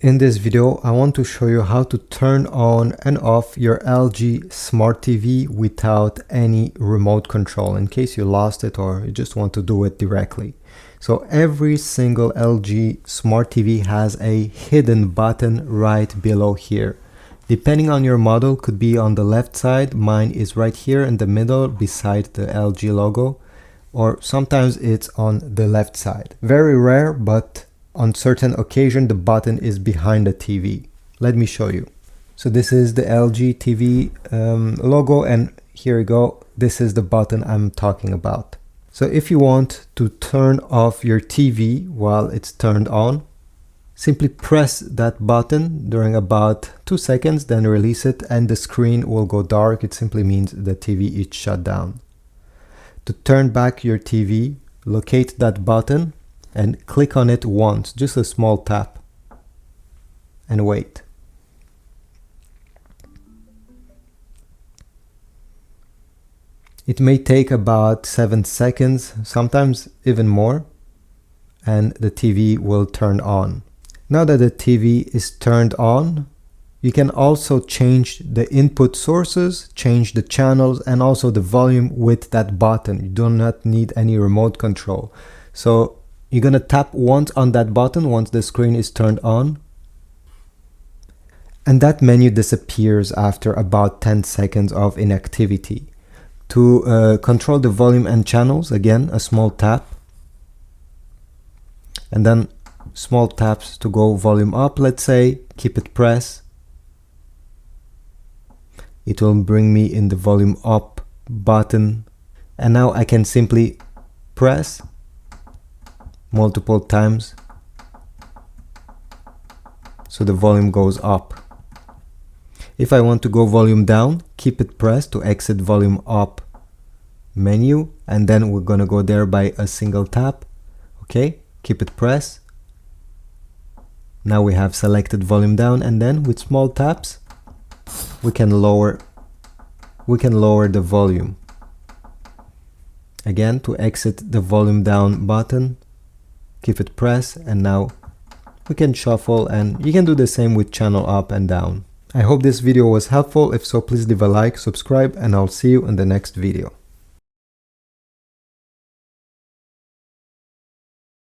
In this video, I want to show you how to turn on and off your LG Smart TV without any remote control in case you lost it or you just want to do it directly. So every single LG Smart TV has a hidden button right below here. Depending on your model, could be on the left side. Mine is right here in the middle beside the LG logo, or sometimes it's on the left side. Very rare, but on certain occasion the button is behind the TV. Let me show you. So this is the LG TV logo, and here you go. This is the button I'm talking about. So if you want to turn off your TV while it's turned on, simply press that button during about 2 seconds, then release it and the screen will go dark. It simply means the TV is shut down. To turn back your TV, locate that button and click on it once, just a small tap, and wait. It may take about 7 seconds, sometimes even more, and the TV will turn on. Now that the TV is turned on, you can also change the input sources, change the channels, and also the volume with that button. You do not need any remote control. So you're going to tap once on that button once the screen is turned on, and that menu disappears after about 10 seconds of inactivity. To control the volume and channels, again a small tap, and then small taps to go volume up, let's say, keep it pressed. It will bring me in the volume up button, and now I can simply press multiple times so the volume goes up. If I want to go volume down, keep it pressed to exit volume up menu, and then we're gonna go there by a single tap. Okay, keep it pressed. Now we have selected volume down, and then with small taps we can lower the volume. Again, to exit the volume down button, keep it pressed, and now we can shuffle, and you can do the same with channel up and down. I hope this video was helpful. If so, please leave a like, subscribe, and I'll see you in the next video.